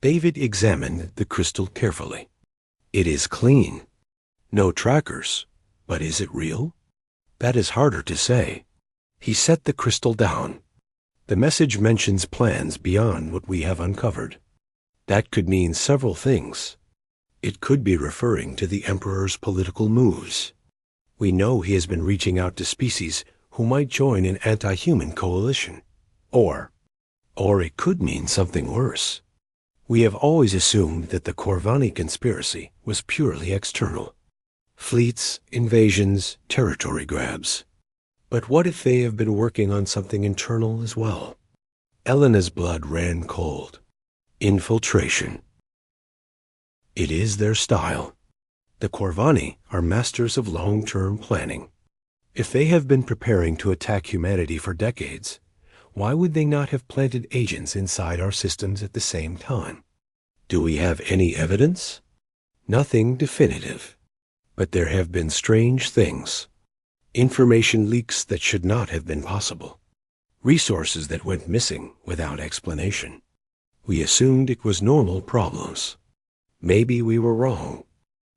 David examined the crystal carefully. It is clean. No trackers. But is it real? That is harder to say. He set the crystal down. The message mentions plans beyond what we have uncovered. That could mean several things. It could be referring to the Emperor's political moves. We know he has been reaching out to species who might join an anti-human coalition. Or it could mean something worse. We have always assumed that the Corvani conspiracy was purely external. Fleets, invasions, territory grabs. But what if they have been working on something internal as well? Elena's blood ran cold. Infiltration. It is their style. The Corvani are masters of long-term planning. If they have been preparing to attack humanity for decades, why would they not have planted agents inside our systems at the same time? Do we have any evidence? Nothing definitive. But there have been strange things. Information leaks that should not have been possible. Resources that went missing without explanation. We assumed it was normal problems. Maybe we were wrong.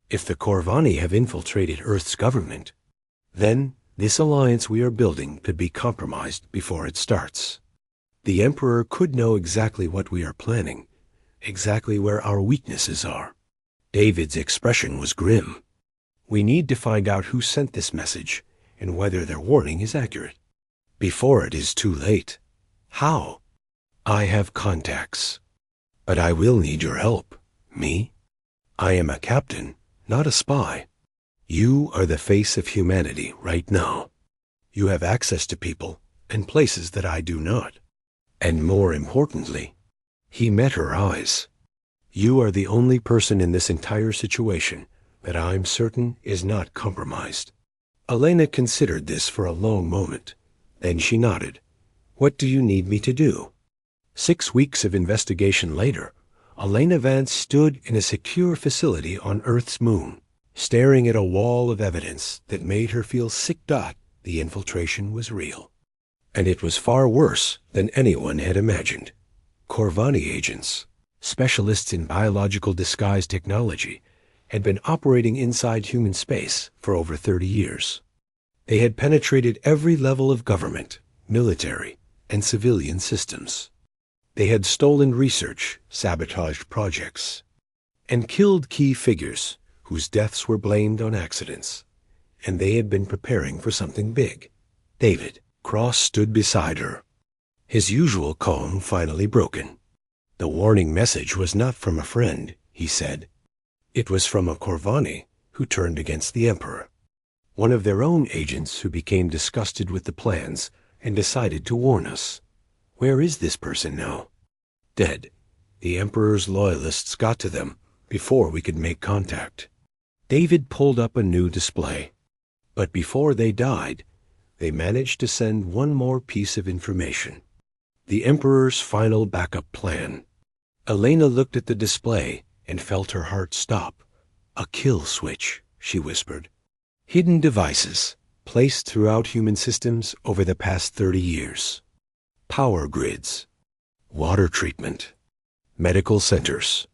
If the Corvani have infiltrated Earth's government, then this alliance we are building could be compromised before it starts. The Emperor could know exactly what we are planning, exactly where our weaknesses are. David's expression was grim. We need to find out who sent this message and whether their warning is accurate. Before it is too late. How? I have contacts. But I will need your help. Me? I am a captain, not a spy. You are the face of humanity right now. You have access to people and places that I do not. And more importantly, he met her eyes. You are the only person in this entire situation that I'm certain is not compromised." Elena considered this for a long moment. Then she nodded. "What do you need me to do?" 6 weeks of investigation later, Elena Vance stood in a secure facility on Earth's moon, staring at a wall of evidence that made her feel sick. The infiltration was real. And it was far worse than anyone had imagined. Corvani agents, specialists in biological disguise technology, had been operating inside human space for over 30 years. They had penetrated every level of government, military, and civilian systems. They had stolen research, sabotaged projects, and killed key figures whose deaths were blamed on accidents. And they had been preparing for something big. David Cross stood beside her, his usual calm finally broken. "The warning message was not from a friend," he said. "It was from a Corvani who turned against the Emperor. One of their own agents who became disgusted with the plans and decided to warn us. Where is this person now?" "Dead. The Emperor's loyalists got to them before we could make contact." David pulled up a new display. "But before they died, they managed to send one more piece of information. The Emperor's final backup plan." Elena looked at the display and felt her heart stop. "A kill switch," she whispered. "Hidden devices placed throughout human systems over the past 30 years. Power grids, water treatment, medical centers.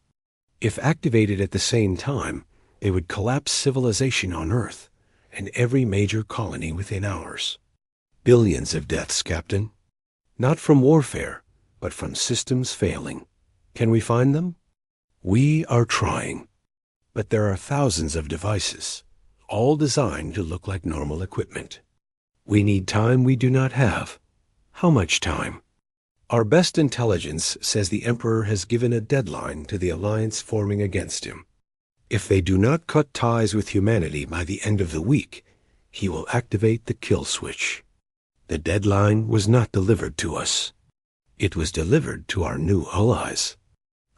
If activated at the same time, they would collapse civilization on Earth and every major colony within hours. Billions of deaths, Captain. Not from warfare, but from systems failing. Can we find them?" "We are trying. But there are thousands of devices, all designed to look like normal equipment. We need time we do not have." "How much time?" "Our best intelligence says the Emperor has given a deadline to the alliance forming against him. If they do not cut ties with humanity by the end of the week, he will activate the kill switch. The deadline was not delivered to us. It was delivered to our new allies."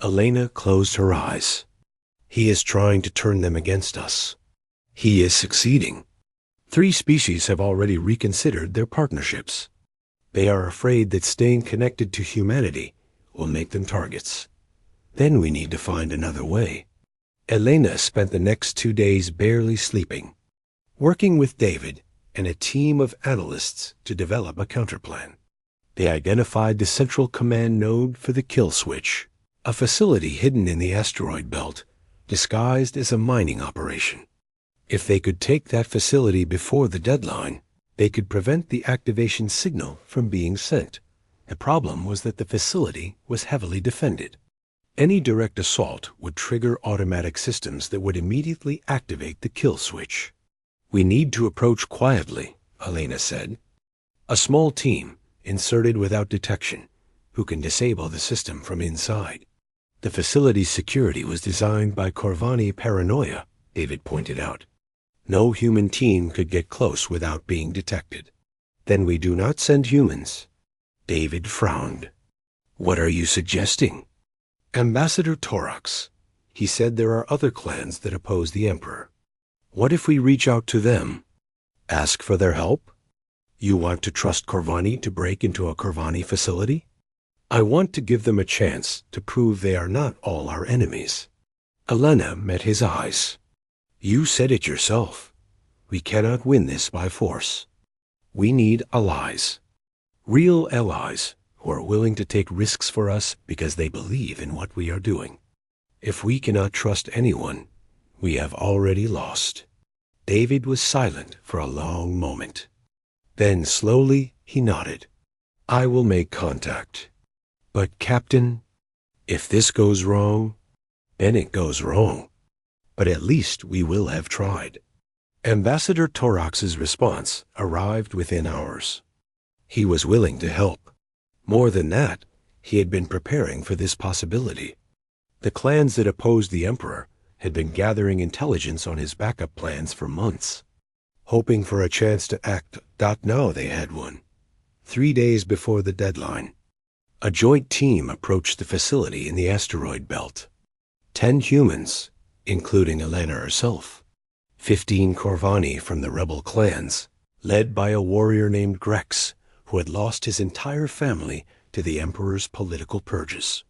Elena closed her eyes. "He is trying to turn them against us. He is succeeding. 3 species have already reconsidered their partnerships. They are afraid that staying connected to humanity will make them targets. Then we need to find another way." Elena spent the next 2 days barely sleeping, working with David and a team of analysts to develop a counterplan. They identified the central command node for the kill switch, a facility hidden in the asteroid belt, disguised as a mining operation. If they could take that facility before the deadline, they could prevent the activation signal from being sent. The problem was that the facility was heavily defended. Any direct assault would trigger automatic systems that would immediately activate the kill switch. "We need to approach quietly," Elena said. "A small team, inserted without detection, who can disable the system from inside." "The facility's security was designed by Corvani paranoia," David pointed out. "No human team could get close without being detected." "Then we do not send humans." David frowned. "What are you suggesting?" "Ambassador Torax. He said there are other clans that oppose the Emperor. What if we reach out to them? Ask for their help? You want to trust Corvani to break into a Corvani facility?" "I want to give them a chance to prove they are not all our enemies." Elena met his eyes. "You said it yourself. We cannot win this by force. We need allies. Real allies who are willing to take risks for us because they believe in what we are doing. If we cannot trust anyone, we have already lost." David was silent for a long moment. Then slowly he nodded. "I will make contact. But Captain, if this goes wrong, then it goes wrong. But at least we will have tried." Ambassador Torax's response arrived within hours. He was willing to help. More than that, he had been preparing for this possibility. The clans that opposed the Emperor had been gathering intelligence on his backup plans for months, hoping for a chance to act. Now they had one. 3 days before the deadline, a joint team approached the facility in the asteroid belt. 10 humans, including Elena herself, 15 Corvani from the rebel clans, led by a warrior named Grex, who had lost his entire family to the Emperor's political purges.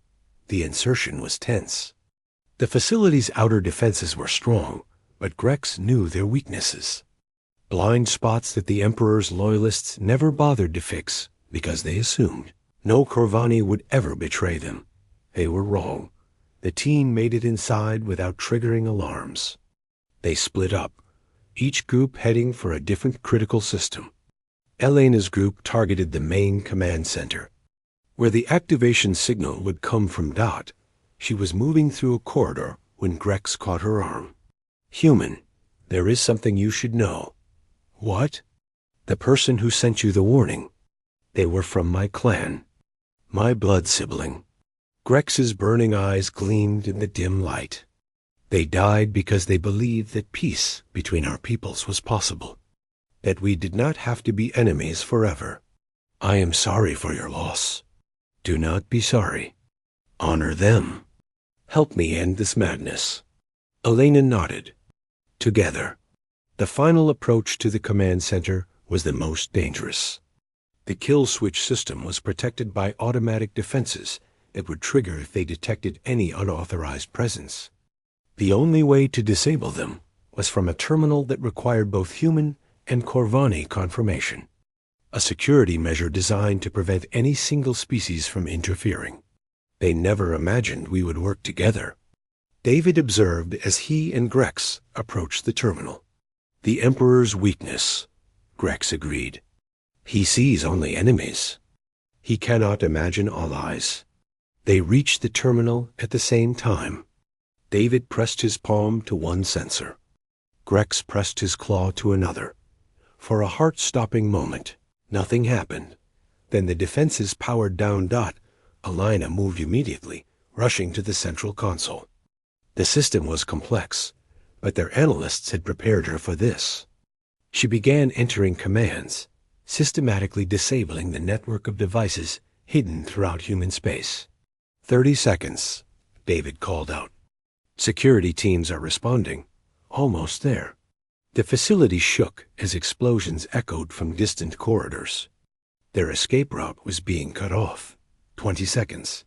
The insertion was tense. The facility's outer defenses were strong, but Grex knew their weaknesses. Blind spots that the Emperor's loyalists never bothered to fix because they assumed no Corvani would ever betray them. They were wrong. The team made it inside without triggering alarms. They split up, each group heading for a different critical system. Elena's group targeted the main command center, where the activation signal would come from Dot. She was moving through a corridor when Grex caught her arm. "Human, there is something you should know." "What?" "The person who sent you the warning. They were from my clan, my blood sibling." Grex's burning eyes gleamed in the dim light. "They died because they believed that peace between our peoples was possible, that we did not have to be enemies forever. I am sorry for your loss. Do not be sorry. Honor them. Help me end this madness." Elena nodded. Together. The final approach to the command center was the most dangerous. The kill switch system was protected by automatic defenses that would trigger if they detected any unauthorized presence. The only way to disable them was from a terminal that required both human and Corvani confirmation, a security measure designed to prevent any single species from interfering. They never imagined we would work together. David observed as he and Grex approached the terminal. "The Emperor's weakness," Grex agreed. "He sees only enemies. He cannot imagine allies." They reached the terminal at the same time. David pressed his palm to one sensor. Grex pressed his claw to another. For a heart-stopping moment, nothing happened. Then the defenses powered down Dot. Elena moved immediately, rushing to the central console. The system was complex, but their analysts had prepared her for this. She began entering commands, systematically disabling the network of devices hidden throughout human space. 30 seconds, David called out. "Security teams are responding. Almost there." The facility shook as explosions echoed from distant corridors. Their escape route was being cut off. 20 seconds.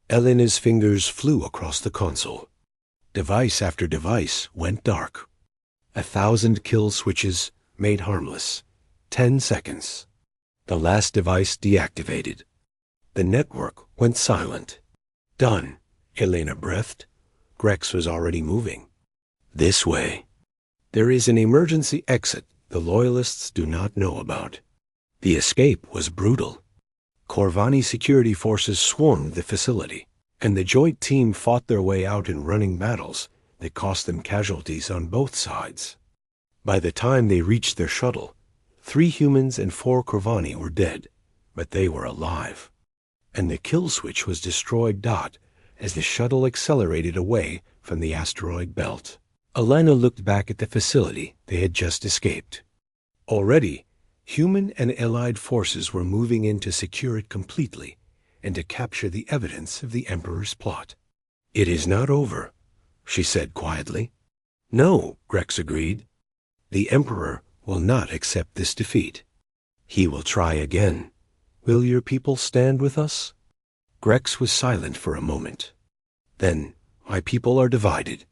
Elena's fingers flew across the console. Device after device went dark. 1,000 kill switches made harmless. 10 seconds. The last device deactivated. The network went silent. "Done," Elena breathed. Grex was already moving. "This way. There is an emergency exit the Loyalists do not know about." The escape was brutal. Corvani security forces swarmed the facility, and the joint team fought their way out in running battles that cost them casualties on both sides. By the time they reached their shuttle, 3 humans and 4 Corvani were dead, but they were alive. And the kill switch was destroyed Dot as the shuttle accelerated away from the asteroid belt. Elena looked back at the facility they had just escaped. Already, human and allied forces were moving in to secure it completely and to capture the evidence of the Emperor's plot. "It is not over," she said quietly. "No," Grex agreed. "The Emperor will not accept this defeat. He will try again. Will your people stand with us?" Grex was silent for a moment. "Then, my people are divided.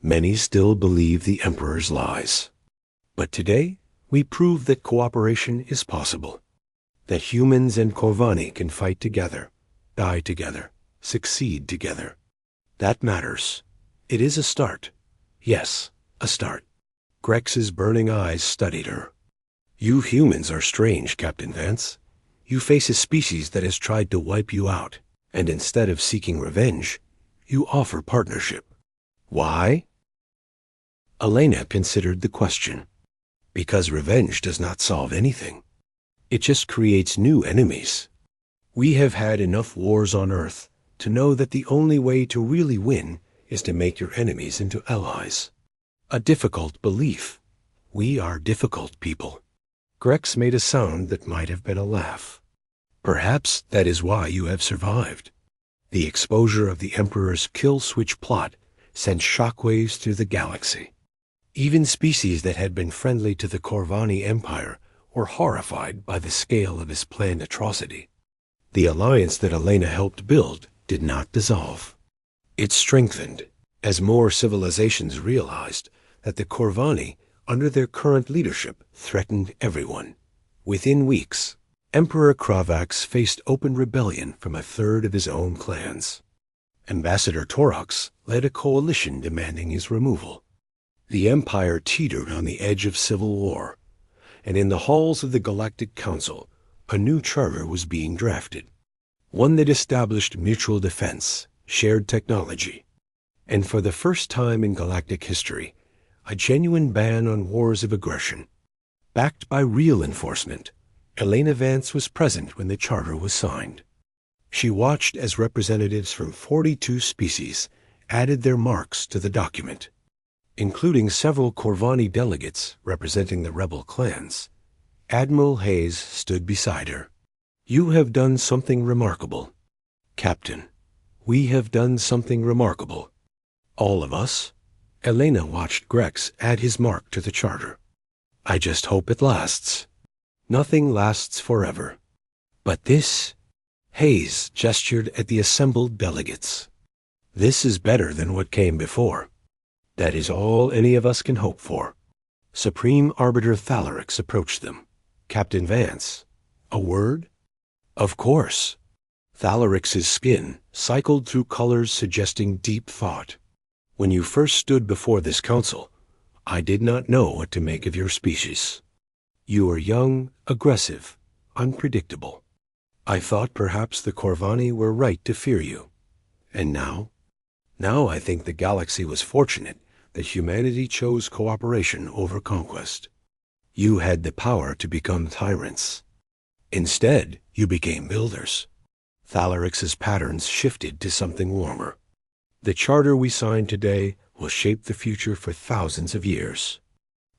Many still believe the Emperor's lies. But today, we prove that cooperation is possible, that humans and Corvani can fight together, die together, succeed together. That matters. It is a start. Yes, a start." Grex's burning eyes studied her. "You humans are strange, Captain Vance. You face a species that has tried to wipe you out, and instead of seeking revenge, you offer partnership. Why?" Elena considered the question. "Because revenge does not solve anything. It just creates new enemies. We have had enough wars on Earth to know that the only way to really win is to make your enemies into allies. A difficult belief. We are difficult people." Grex made a sound that might have been a laugh. "Perhaps that is why you have survived. The exposure of the Emperor's kill switch plot sent shockwaves through the galaxy. Even species that had been friendly to the Corvani Empire were horrified by the scale of his planned atrocity. The alliance that Elena helped build did not dissolve. It strengthened as more civilizations realized that the Corvani, under their current leadership, threatened everyone. Within weeks, Emperor Kravax faced open rebellion from a third of his own clans. Ambassador Torox led a coalition demanding his removal. The Empire teetered on the edge of civil war, and in the halls of the Galactic Council, a new charter was being drafted, one that established mutual defense, shared technology, and for the first time in galactic history, a genuine ban on wars of aggression. Backed by real enforcement, Elena Vance was present when the charter was signed. She watched as representatives from 42 species added their marks to the document, including several Corvani delegates representing the rebel clans. Admiral Hayes stood beside her. "You have done something remarkable. Captain, we have done something remarkable. All of us." Elena watched Grex add his mark to the charter. "I just hope it lasts." "Nothing lasts forever. But this," Hayes gestured at the assembled delegates, "this is better than what came before. That is all any of us can hope for." Supreme Arbiter Thalarix approached them. "Captain Vance, a word?" "Of course." Thalarix's skin cycled through colors suggesting deep thought. "When you first stood before this council, I did not know what to make of your species. You are young, aggressive, unpredictable. I thought perhaps the Corvani were right to fear you. And now I think the galaxy was fortunate that humanity chose cooperation over conquest. You had the power to become tyrants. Instead, you became builders." Thalarix's patterns shifted to something warmer. "The charter we signed today will shape the future for thousands of years.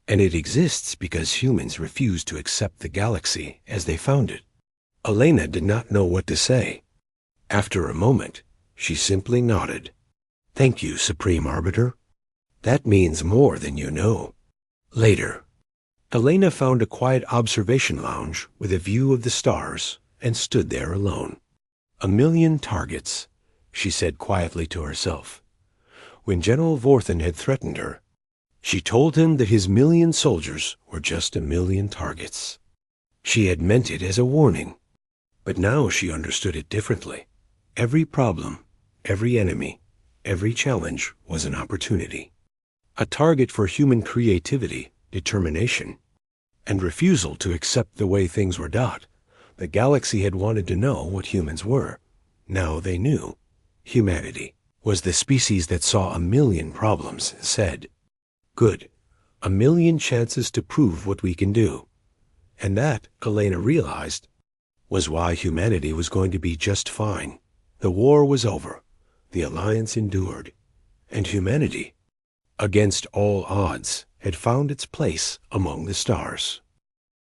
And it exists because humans refused to accept the galaxy as they found it." Elena did not know what to say. After a moment, she simply nodded. "Thank you, Supreme Arbiter. That means more than you know." Later, Elena found a quiet observation lounge with a view of the stars and stood there alone. "A million targets," she said quietly to herself. When General Vorthan had threatened her, she told him that his million soldiers were just a million targets. She had meant it as a warning, but now she understood it differently. Every problem, every enemy, every challenge was an opportunity. A target for human creativity, determination, and refusal to accept the way things were done. The galaxy had wanted to know what humans were. Now they knew. Humanity was the species that saw a million problems and said, "Good, a million chances to prove what we can do." And that, Elena realized, was why humanity was going to be just fine. The war was over, the alliance endured, and humanity, against all odds, had found its place among the stars.